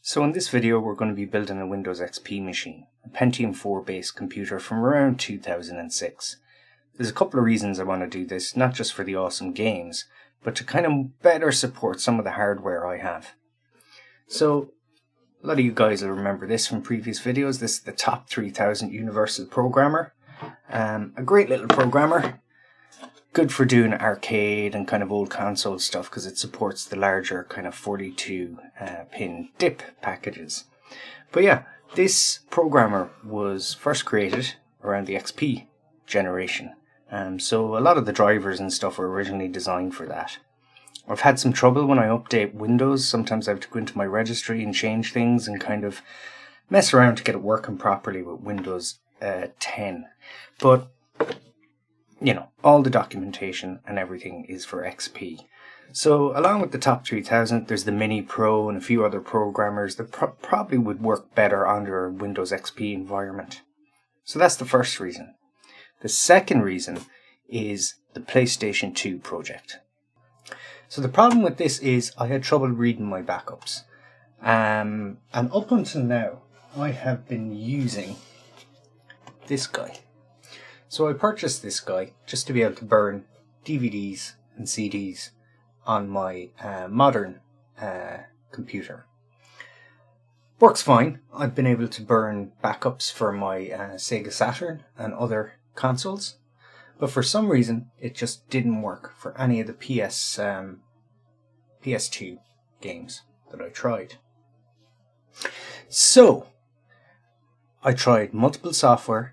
So in this video we're going to be building a Windows XP machine, a Pentium 4 based computer from around 2006. There's a couple of reasons I want to do this, not just for the awesome games, but to kind of better support some of the hardware I have. So a lot of you guys will remember this from previous videos. This is the Top 3000 Universal Programmer. A great little programmer. Good for doing arcade and kind of old console stuff because it supports the larger kind of 42 pin DIP packages. But yeah, this programmer was first created around the XP generation. So a lot of the drivers and stuff were originally designed for that. I've had some trouble when I update Windows. Sometimes I have to go into my registry and change things and kind of mess around to get it working properly with Windows 10. But you know, all the documentation and everything is for XP. So along with the Top 3000, there's the Mini Pro and a few other programmers that probably would work better under a Windows XP environment. So that's the first reason. The second reason is the PlayStation 2 project. So the problem with this is I had trouble reading my backups. And up until now, I have been using this guy. So I purchased this guy just to be able to burn DVDs and CDs on my modern computer. Works fine. I've been able to burn backups for my Sega Saturn and other consoles. But for some reason, it just didn't work for any of the PS2 games that I tried. So, I tried multiple software.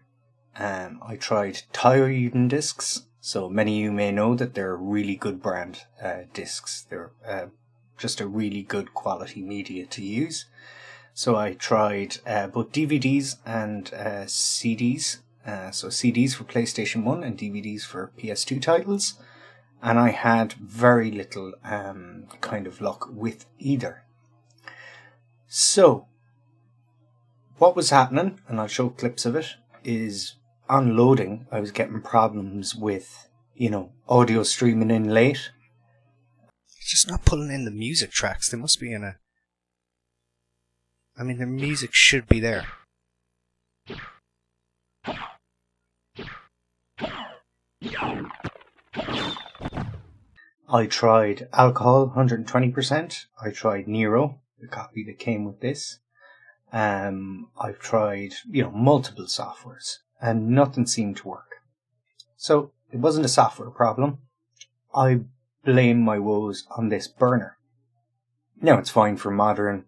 I tried Untitled Discs, so many of you may know that they're a really good brand discs. They're just a really good quality media to use. So I tried both DVDs and CDs, so CDs for PlayStation 1 and DVDs for PS2 titles, and I had very little kind of luck with either. So what was happening, and I'll show clips of it, is on loading, I was getting problems with, audio streaming in late. It's just not pulling in the music tracks. They must be in a... I mean, the music should be there. I tried Alcohol 120%. I tried Nero, the copy that came with this. I've tried, multiple softwares, and nothing seemed to work. So it wasn't a software problem. I blame my woes on this burner. Now it's fine for modern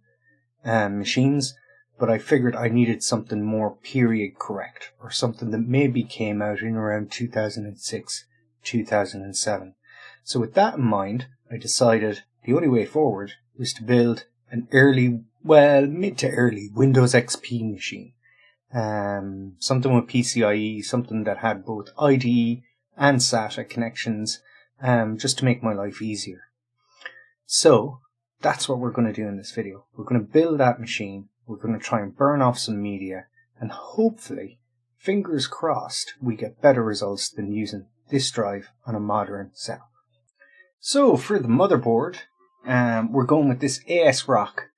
machines, but I figured I needed something more period correct, or something that maybe came out in around 2006, 2007. So with that in mind, I decided the only way forward was to build an mid to early Windows XP machine. Something with PCIe, something that had both IDE and SATA connections, just to make my life easier. So that's what we're going to do in this video. We're going to build that machine. We're going to try and burn off some media, and hopefully, fingers crossed, we get better results than using this drive on a modern setup. So for the motherboard, we're going with this AsRock.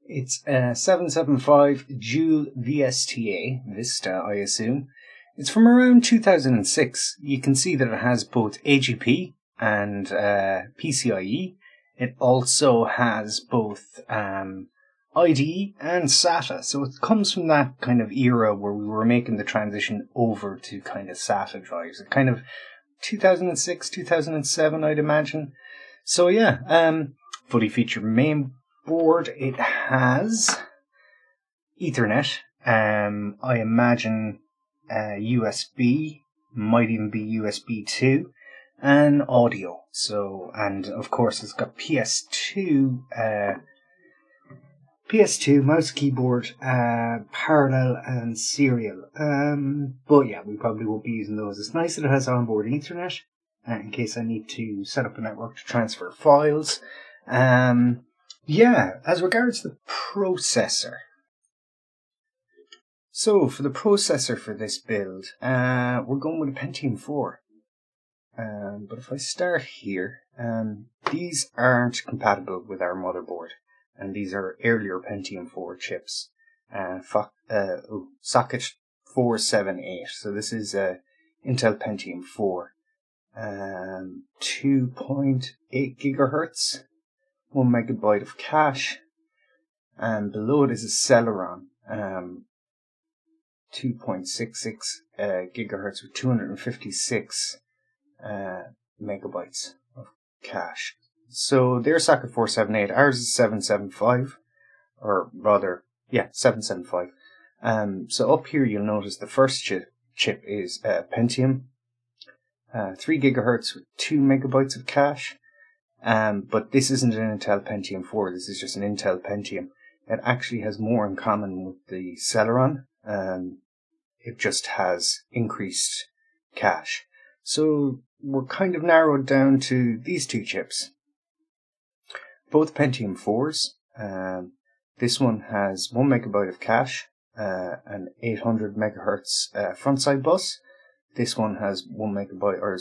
It's a 775 dual Vista, I assume. It's from around 2006. You can see that it has both AGP and PCIe. It also has both IDE and SATA. So it comes from that kind of era where we were making the transition over to kind of SATA drives. It kind of 2006, 2007, I'd imagine. So yeah, fully featured Mainboard. It has Ethernet. I imagine USB, might even be USB 2, and audio. So, and of course it's got PS2 mouse, keyboard, parallel and serial. But yeah, we probably won't be using those. It's nice that it has onboard Ethernet, in case I need to set up a network to transfer files. Yeah, as regards the processor. So for the processor for this build, we're going with a Pentium 4. But if I start here, these aren't compatible with our motherboard, and these are earlier Pentium 4 chips. Socket 478. So this is Intel Pentium 4. 2.8 gigahertz, 1 megabyte of cache, and below it is a Celeron, 2.66 gigahertz with 256 megabytes of cache. So their socket 478, ours is 775, or rather, 775. So up here you'll notice the first chip is Pentium, 3 gigahertz with 2 megabytes of cache. But this isn't an Intel Pentium 4, this is just an Intel Pentium. It actually has more in common with the Celeron. It just has increased cache. So we're kind of narrowed down to these two chips. Both Pentium 4s. This one has 1 megabyte of cache, an 800 megahertz frontside bus. This one has 1 megabyte, or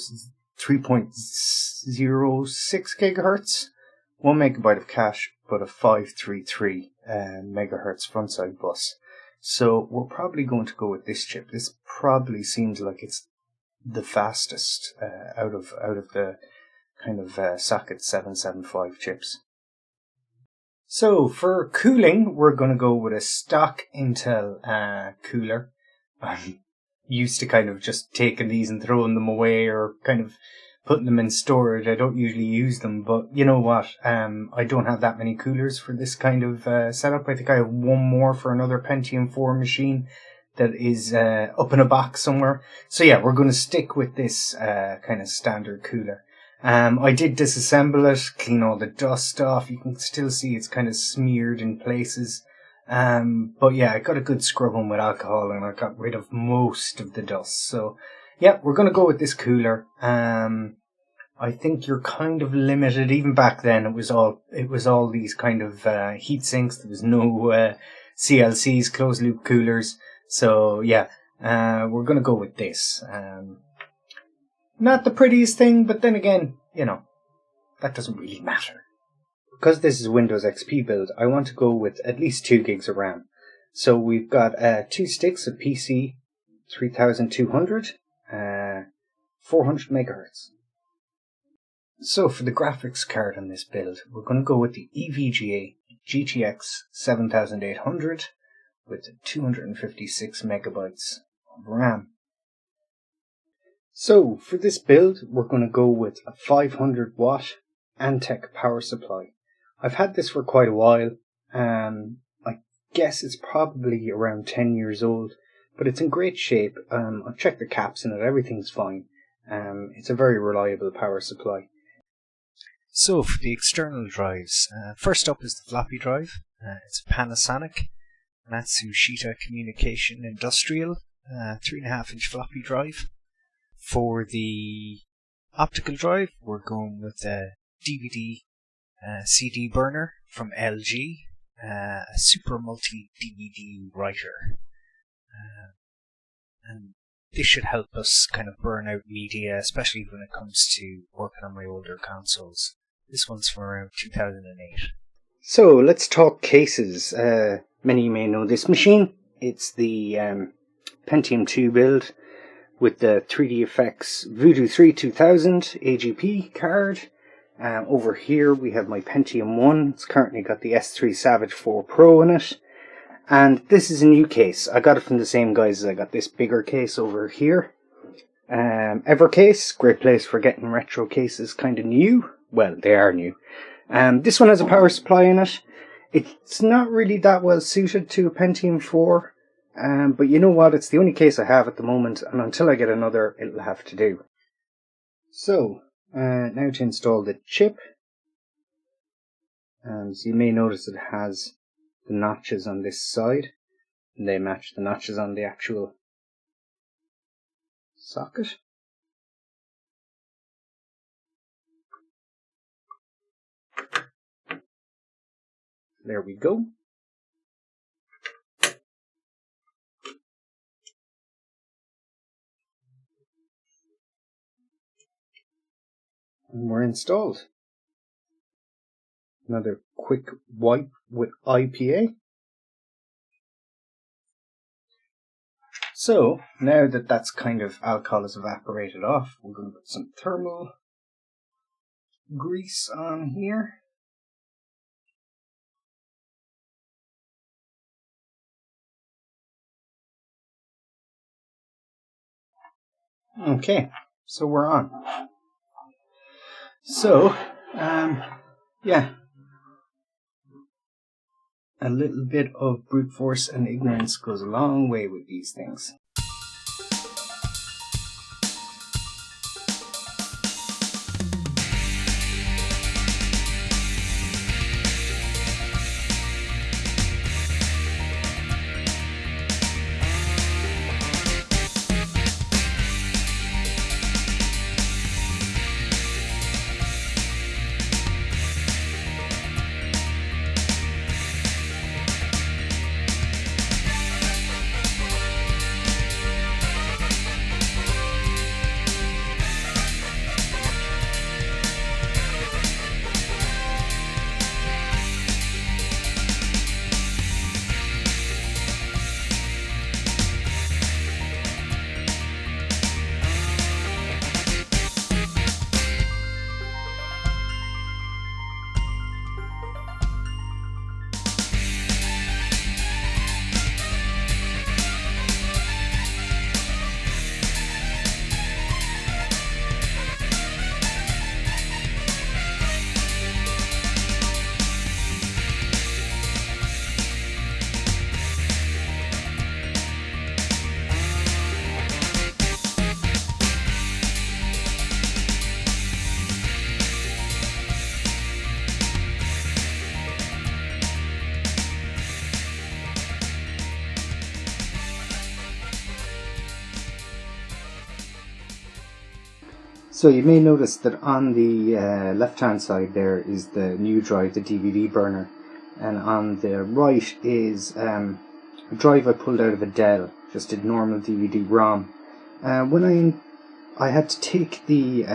3.06 gigahertz, 1 megabyte of cache, but a 533 megahertz frontside bus. So we're probably going to go with this chip. This probably seems like it's the fastest out of the kind of socket 775 chips. So for cooling, we're going to go with a stock Intel cooler. I'm used to kind of just taking these and throwing them away, or kind of putting them in storage. I don't usually use them, but you know what? I don't have that many coolers for this kind of setup. I think I have one more for another Pentium 4 machine that is up in a box somewhere. So yeah, we're going to stick with this kind of standard cooler. I did disassemble it, clean all the dust off. You can still see it's kind of smeared in places. But yeah, I got a good scrubbing with alcohol and I got rid of most of the dust. So yeah, we're going to go with this cooler. I think you're kind of limited. Even back then, it was all these kind of heat sinks. There was no CLCs, closed loop coolers. So yeah, we're going to go with this. Not the prettiest thing, but then again, that doesn't really matter. Because this is a Windows XP build, I want to go with at least 2 gigs of RAM. So we've got 2 sticks of PC 3200, 400 megahertz. So for the graphics card on this build, we're going to go with the EVGA GTX 7800 with 256 megabytes of RAM. So for this build, we're going to go with a 500 watt Antec power supply. I've had this for quite a while. I guess it's probably around 10 years old, but it's in great shape. I've checked the caps in it, everything's fine. It's a very reliable power supply. So for the external drives, first up is the floppy drive. It's a Panasonic Matsushita Communication Industrial 3.5 inch floppy drive. For the optical drive, we're going with a DVD CD burner from LG, a Super Multi DVD writer. And this should help us kind of burn out media, especially when it comes to working on my older consoles. This one's from around 2008. So let's talk cases. Many may know this machine. It's the Pentium 2 build with the 3D Effects Voodoo 3 2000 AGP card. Over here we have my Pentium 1. It's currently got the S3 Savage 4 Pro in it. And this is a new case. I got it from the same guys as I got this bigger case over here. Evercase, great place for getting retro cases, kind of new. Well, they are new. This one has a power supply in it. It's not really that well suited to a Pentium 4. But you know what? It's the only case I have at the moment, and until I get another, it'll have to do. So, now to install the chip. So you may notice it has the notches on this side, and they match the notches on the actual socket. There we go. And we're installed. Another quick wipe with IPA. So, now that that's kind of alcohol has evaporated off, we're going to put some thermal grease on here. Okay, so we're on. So, yeah. A little bit of brute force and ignorance goes a long way with these things. So you may notice that on the left hand side there is the new drive, the DVD burner, and on the right is a drive I pulled out of a Dell, just a normal DVD-ROM. When I had to take the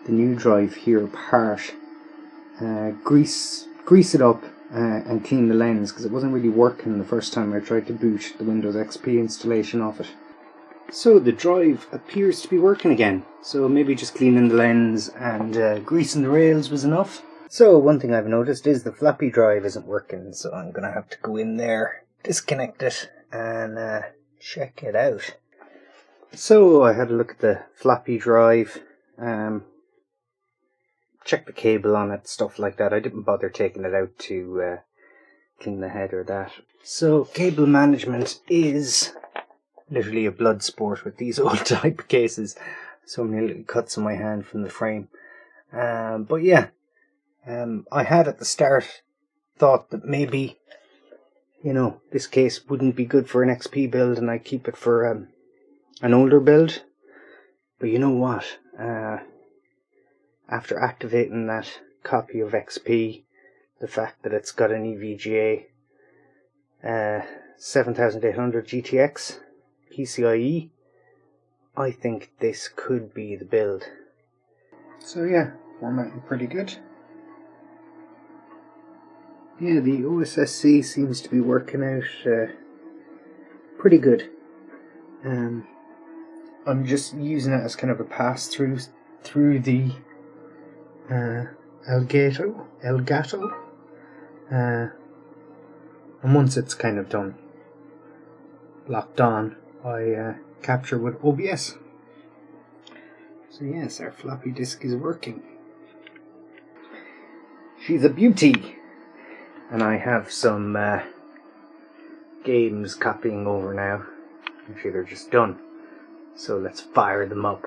new drive here apart, grease it up and clean the lens, because it wasn't really working the first time I tried to boot the Windows XP installation off it. So the drive appears to be working again, so maybe just cleaning the lens and greasing the rails was enough. So one thing I've noticed is the floppy drive isn't working, so I'm going to have to go in there, disconnect it and check it out. So I had a look at the floppy drive, check the cable on it, stuff like that. I didn't bother taking it out to clean the head or that. So cable management is literally a blood sport with these old type cases. So many little cuts on my hand from the frame. But yeah, I had at the start thought that maybe, you know, this case wouldn't be good for an XP build and I'd keep it for an older build. But you know what? After activating that copy of XP, the fact that it's got an EVGA 7800 GTX PCIe, I think this could be the build. So yeah, formatting pretty good. Yeah, the OSSC seems to be working out pretty good. I'm just using it as kind of a pass through the Elgato, and once it's kind of done, locked on, I capture with OBS. So yes, our floppy disk is working. She's a beauty, and I have some games copying over now. Actually, they're just done. So let's fire them up.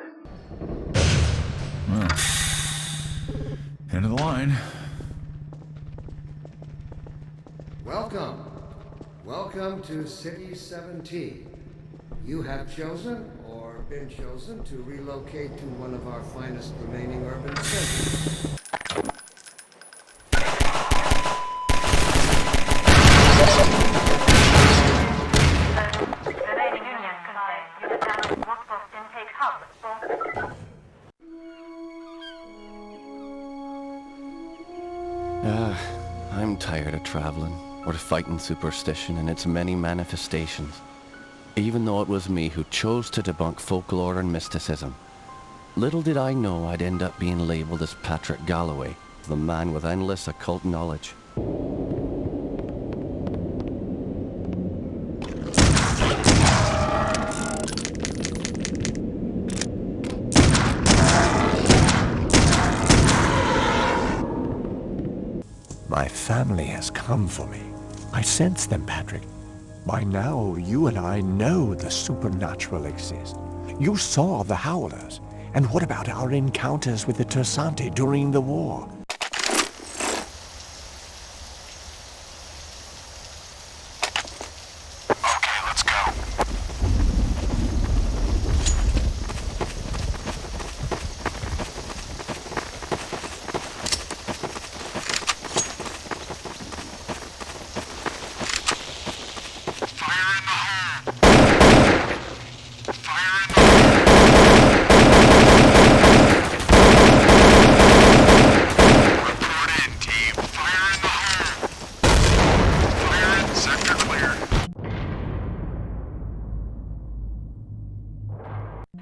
Well, end of the line. Welcome to City 17. You have chosen, or been chosen, to relocate to one of our finest remaining urban centers. traveling, or fighting superstition in its many manifestations, even though it was me who chose to debunk folklore and mysticism. Little did I know I'd end up being labelled as Patrick Galloway, the man with endless occult knowledge. My family has come for me. I sense them, Patrick. By now, you and I know the supernatural exists. You saw the Howlers. And what about our encounters with the Tersante during the war? Okay, let's go.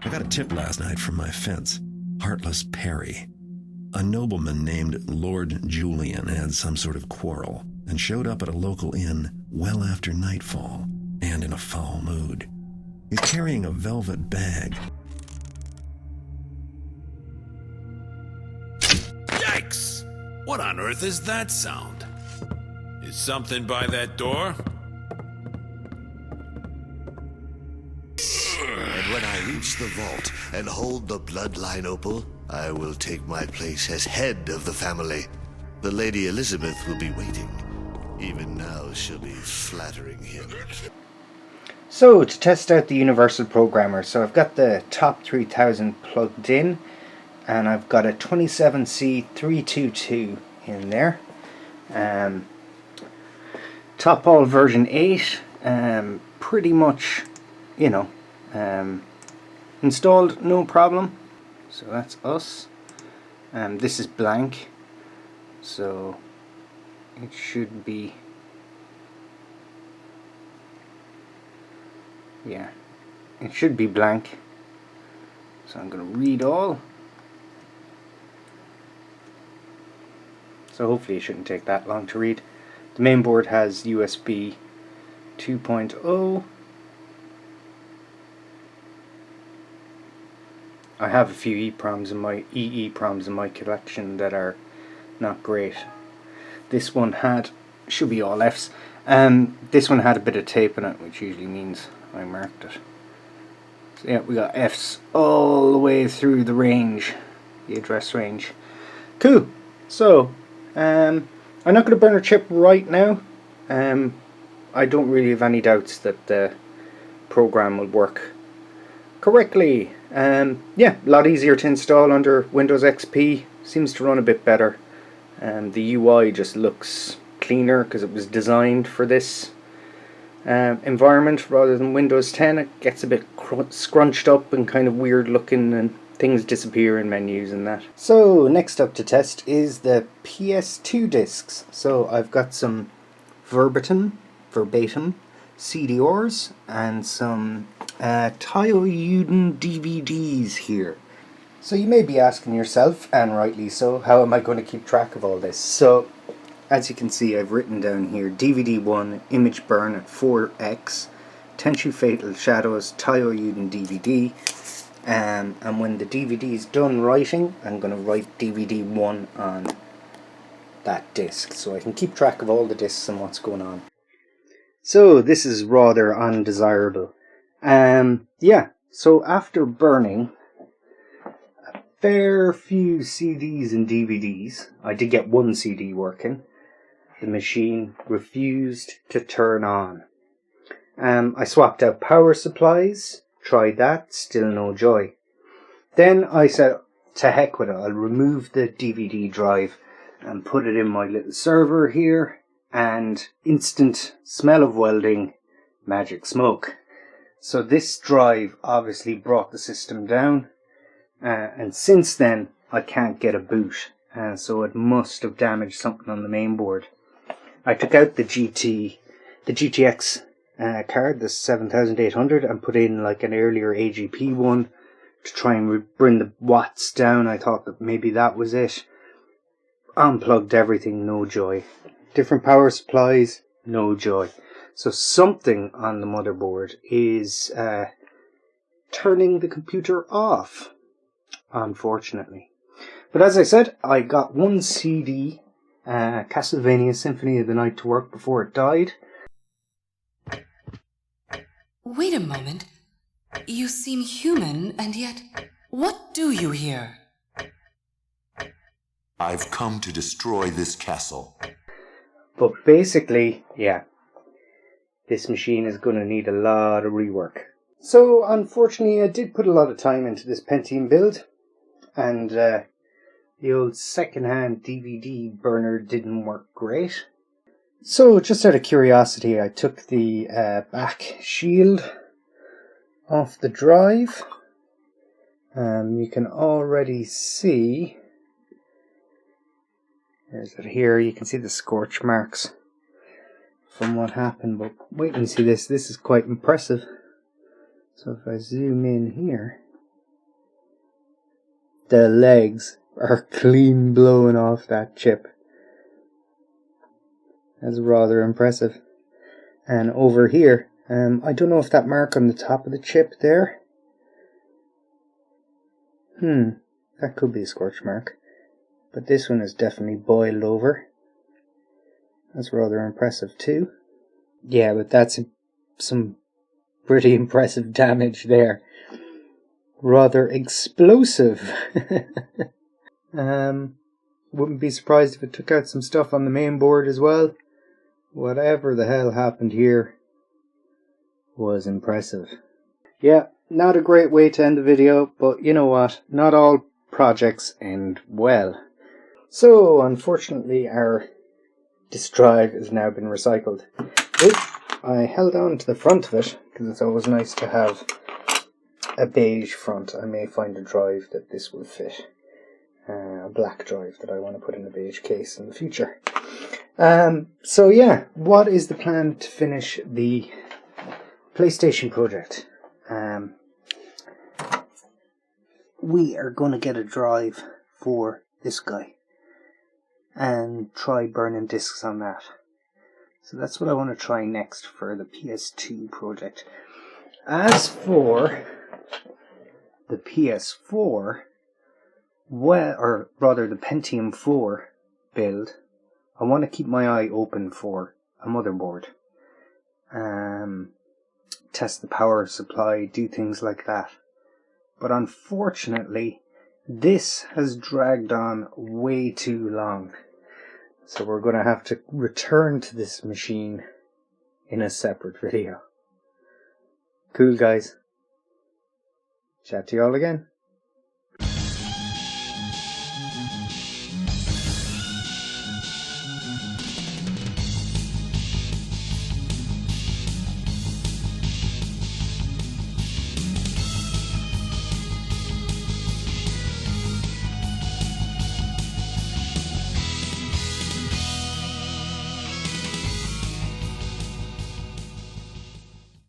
I got a tip last night from my fence. Heartless Perry. A nobleman named Lord Julian had some sort of quarrel and showed up at a local inn well after nightfall and in a foul mood. He's carrying a velvet bag. Yikes! What on earth is that sound? Is something by that door? And when I reach the vault and hold the bloodline opal, I will take my place as head of the family. The Lady Elizabeth will be waiting. Even now she'll be flattering him. So, to test out the Universal Programmer, so I've got the top 3000 plugged in, and I've got a 27C322 in there. Top All version 8, pretty much, you know, installed, no problem. So that's us. This is blank, so it should be, yeah, it should be blank. So I'm going to read all. So hopefully it shouldn't take that long to read. The mainboard has USB 2.0. I have a few EEPROMs in my collection that are not great. This one should be all Fs. This one had a bit of tape in it, which usually means I marked it. So yeah, we got Fs all the way through the range, the address range. Cool. So, I'm not going to burn a chip right now. I don't really have any doubts that the program will work correctly. Yeah, a lot easier to install under Windows XP. Seems to run a bit better. The UI just looks cleaner because it was designed for this environment rather than Windows 10. It gets a bit scrunched up and kind of weird looking, and things disappear in menus and that. So next up to test is the Ps2 discs. So I've got some verbatim CDRs and some Taoyudan DVDs here. So you may be asking yourself, and rightly so, how am I going to keep track of all this? So as you can see, I've written down here DVD 1 image burn at 4x, Tenchu Fatal Shadows Taoyudan DVD, and when the DVD is done writing, I'm going to write DVD 1 on that disc so I can keep track of all the discs and what's going on. So this is rather undesirable. Yeah, so after burning a fair few CDs and DVDs, I did get one CD working, the machine refused to turn on. I swapped out power supplies, tried that, still no joy. Then I said, to heck with it, I'll remove the DVD drive and put it in my little server here, and instant smell of welding, magic smoke. So this drive obviously brought the system down, and since then I can't get a boot, so it must have damaged something on the mainboard. I took out the GTX card, the 7800, and put in like an earlier AGP one to try and bring the watts down. I thought that maybe that was it. Unplugged everything, no joy. Different power supplies, no joy. So something on the motherboard is turning the computer off, unfortunately. But as I said, I got one CD, Castlevania Symphony of the Night, to work before it died. Wait a moment. You seem human, and yet, what do you here? I've come to destroy this castle. But basically, yeah, this machine is going to need a lot of rework. So, unfortunately, I did put a lot of time into this Pentium build, and the old second-hand DVD burner didn't work great. So, just out of curiosity, I took the back shield off the drive. You can already see, there's it here, you can see the scorch marks from what happened, but wait and see this. This is quite impressive. So if I zoom in here, the legs are clean blowing off that chip. That's rather impressive. And over here, I don't know if that mark on the top of the chip there, that could be a scorch mark, but this one is definitely boiled over. That's rather impressive too. Yeah, but that's some pretty impressive damage there. Rather explosive. Wouldn't be surprised if it took out some stuff on the main board as well. Whatever the hell happened here was impressive. Yeah, not a great way to end the video, but you know what? Not all projects end well. So, unfortunately, our disk drive has now been recycled. I held on to the front of it because it's always nice to have a beige front. I may find a drive that this will fit. A black drive that I want to put in a beige case in the future. So yeah, what is the plan to finish the PlayStation project? We are going to get a drive for this guy and try burning discs on that. So that's what I want to try next for the PS2 project. As for the PS4, well, or rather the Pentium 4 build, I want to keep my eye open for a motherboard. Test the power supply, do things like that. But unfortunately, this has dragged on way too long. So we're going to have to return to this machine in a separate video. Cool, guys. Chat to you all again.